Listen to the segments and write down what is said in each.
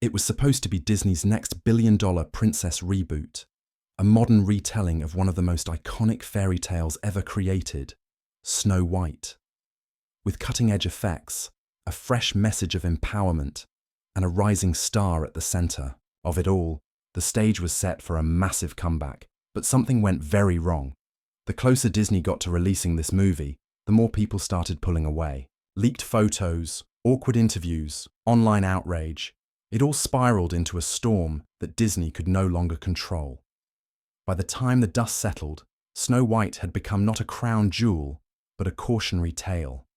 It was supposed to be Disney's next billion-dollar princess reboot, a modern retelling of one of the most iconic fairy tales ever created, Snow White. With cutting-edge effects, a fresh message of empowerment, and a rising star at the center of it all, the stage was set for a massive comeback. But something went very wrong. The closer Disney got to releasing this movie, the more people started pulling away. Leaked photos, awkward interviews, online outrage, it all spiraled into a storm that Disney could no longer control. By the time the dust settled, Snow White had become not a crown jewel, but a cautionary tale.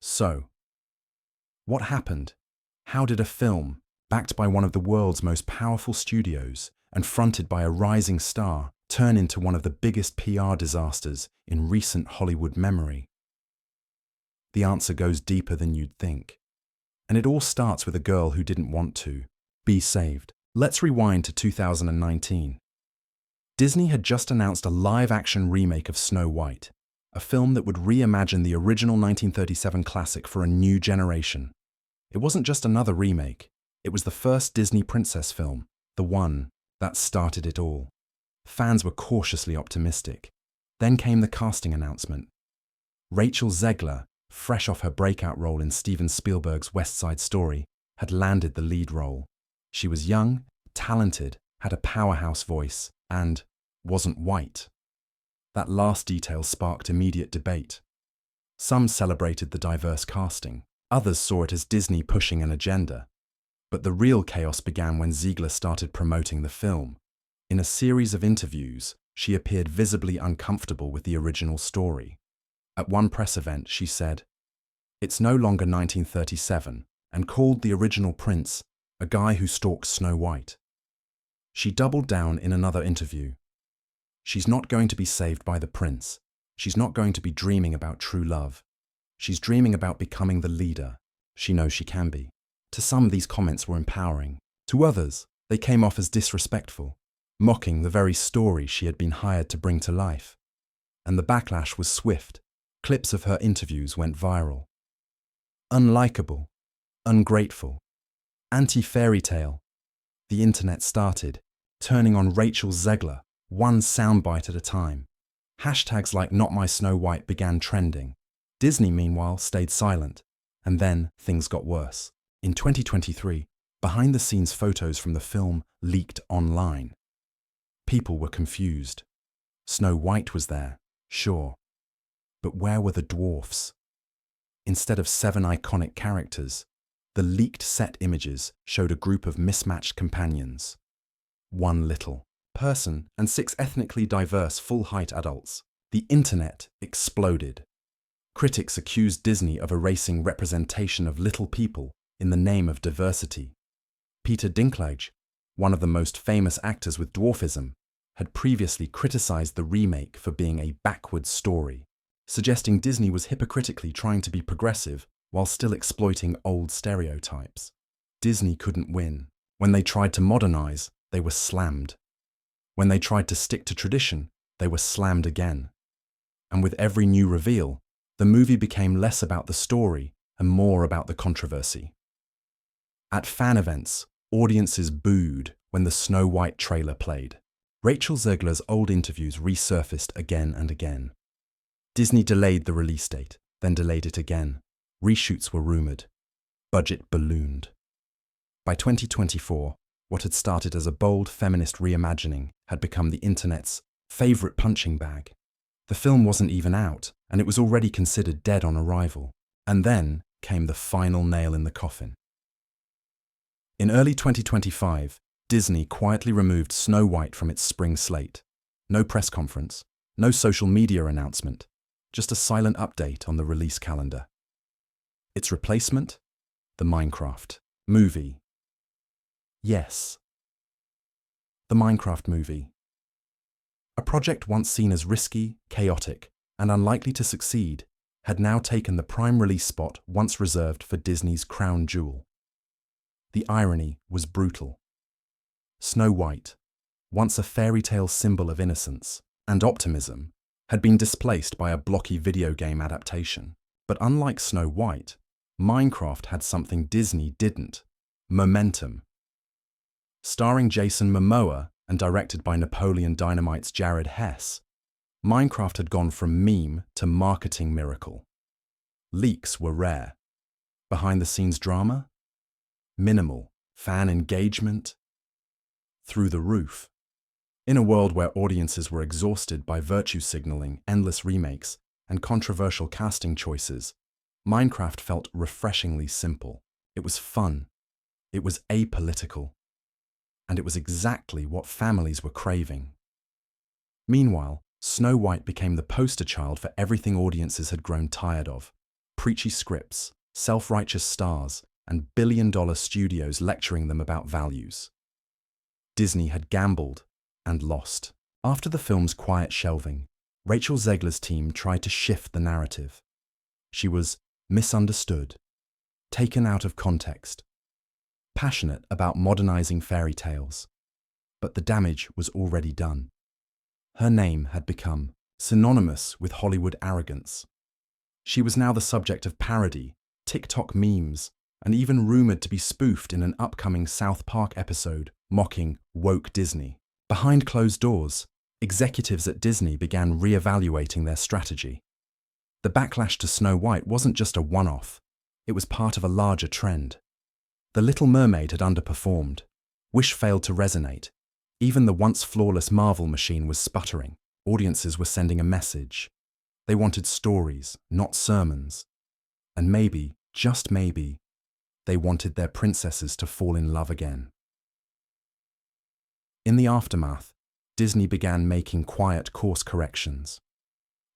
So, what happened? How did a film, backed by one of the world's most powerful studios and fronted by a rising star, turn into one of the biggest PR disasters in recent Hollywood memory? The answer goes deeper than you'd think. And it all starts with a girl who didn't want to be saved. Let's rewind to 2019. Disney had just announced a live-action remake of Snow White, a film that would reimagine the original 1937 classic for a new generation. It wasn't just another remake, it was the first Disney princess film, the one that started it all. Fans were cautiously optimistic. Then came the casting announcement. Rachel Zegler, fresh off her breakout role in Steven Spielberg's West Side Story, had landed the lead role. She was young, talented, had a powerhouse voice, and wasn't white. That last detail sparked immediate debate. Some celebrated the diverse casting. Others saw it as Disney pushing an agenda. But the real chaos began when Zegler started promoting the film. In a series of interviews, she appeared visibly uncomfortable with the original story. At one press event, she said, "It's no longer 1937, and called the original prince a guy who stalks Snow White." She doubled down in another interview. She's not going to be saved by the prince. She's not going to be dreaming about true love. She's dreaming about becoming the leader she knows she can be. To some, these comments were empowering. To others, they came off as disrespectful, mocking the very story she had been hired to bring to life. And the backlash was swift. Clips of her interviews went viral. Unlikable, ungrateful, anti-fairy tale. The internet started, turning on Rachel Zegler, one soundbite at a time. Hashtags like "Not My Snow White" began trending. Disney, meanwhile, stayed silent. And then things got worse. In 2023, behind-the-scenes photos from the film leaked online. People were confused. Snow White was there, sure. But where were the dwarfs? Instead of 7 iconic characters, the leaked set images showed a group of mismatched companions. 1 little person and 6 ethnically diverse full-height adults. The internet exploded. Critics accused Disney of erasing representation of little people in the name of diversity. Peter Dinklage, one of the most famous actors with dwarfism, had previously criticized the remake for being a backwards story, suggesting Disney was hypocritically trying to be progressive while still exploiting old stereotypes. Disney couldn't win. When they tried to modernize, they were slammed. When they tried to stick to tradition, they were slammed again. And with every new reveal, the movie became less about the story and more about the controversy. At fan events, audiences booed when the Snow White trailer played. Rachel Zegler's old interviews resurfaced again and again. Disney delayed the release date, then delayed it again. Reshoots were rumored. Budget ballooned. By 2024, what had started as a bold feminist reimagining had become the internet's favorite punching bag. The film wasn't even out, and it was already considered dead on arrival. And then came the final nail in the coffin. In early 2025, Disney quietly removed Snow White from its spring slate. No press conference, no social media announcement, just a silent update on the release calendar. Its replacement? The Minecraft movie. Yes. The Minecraft movie. A project once seen as risky, chaotic, and unlikely to succeed had now taken the prime release spot once reserved for Disney's crown jewel. The irony was brutal. Snow White, once a fairy tale symbol of innocence and optimism, had been displaced by a blocky video game adaptation. But unlike Snow White, Minecraft had something Disney didn't: momentum. Starring Jason Momoa and directed by Napoleon Dynamite's Jared Hess, Minecraft had gone from meme to marketing miracle. Leaks were rare. Behind-the-scenes drama? Minimal. Fan engagement? Through the roof. In a world where audiences were exhausted by virtue signaling, endless remakes, and controversial casting choices, Minecraft felt refreshingly simple. It was fun. It was apolitical. And it was exactly what families were craving. Meanwhile, Snow White became the poster child for everything audiences had grown tired of: preachy scripts, self-righteous stars, and billion-dollar studios lecturing them about values. Disney had gambled and lost. After the film's quiet shelving, Rachel Zegler's team tried to shift the narrative. She was misunderstood, taken out of context, passionate about modernizing fairy tales. But the damage was already done. Her name had become synonymous with Hollywood arrogance. She was now the subject of parody, TikTok memes, and even rumored to be spoofed in an upcoming South Park episode mocking woke Disney. Behind closed doors, executives at Disney began re-evaluating their strategy. The backlash to Snow White wasn't just a one-off, it was part of a larger trend. The Little Mermaid had underperformed. Wish failed to resonate. Even the once flawless Marvel machine was sputtering. Audiences were sending a message. They wanted stories, not sermons. And maybe, just maybe, they wanted their princesses to fall in love again. In the aftermath, Disney began making quiet course corrections.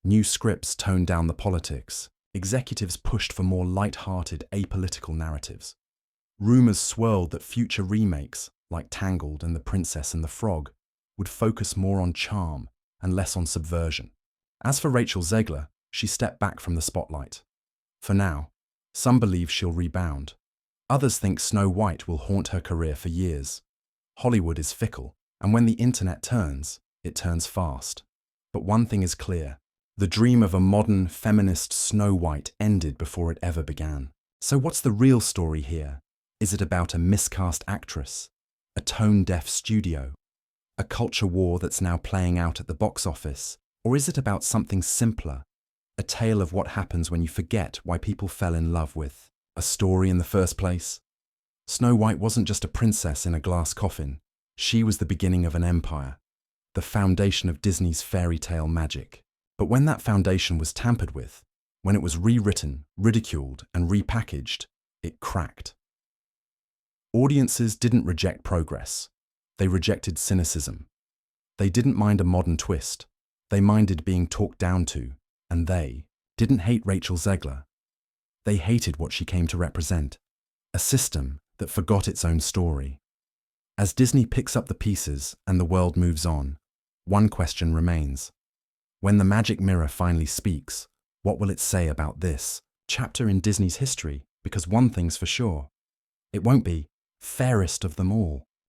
New scripts toned down the politics. Executives pushed for more light-hearted, apolitical narratives. Rumors swirled that future remakes, like Tangled and The Princess and the Frog, would focus more on charm and less on subversion. As for Rachel Zegler, she stepped back from the spotlight. For now, some believe she'll rebound. Others think Snow White will haunt her career for years. Hollywood is fickle, and when the internet turns, it turns fast. But one thing is clear: the dream of a modern, feminist Snow White ended before it ever began. So what's the real story here? Is it about a miscast actress? A tone-deaf studio? A culture war that's now playing out at the box office? Or is it about something simpler? A tale of what happens when you forget why people fell in love with a story in the first place? Snow White wasn't just a princess in a glass coffin. She was the beginning of an empire, the foundation of Disney's fairy tale magic. But when that foundation was tampered with, when it was rewritten, ridiculed, and repackaged, it cracked. Audiences didn't reject progress. They rejected cynicism. They didn't mind a modern twist. They minded being talked down to. And they didn't hate Rachel Zegler. They hated what she came to represent: a system that forgot its own story. As Disney picks up the pieces and the world moves on, one question remains. When the magic mirror finally speaks, what will it say about this chapter in Disney's history? Because one thing's for sure: it won't be fairest of them all.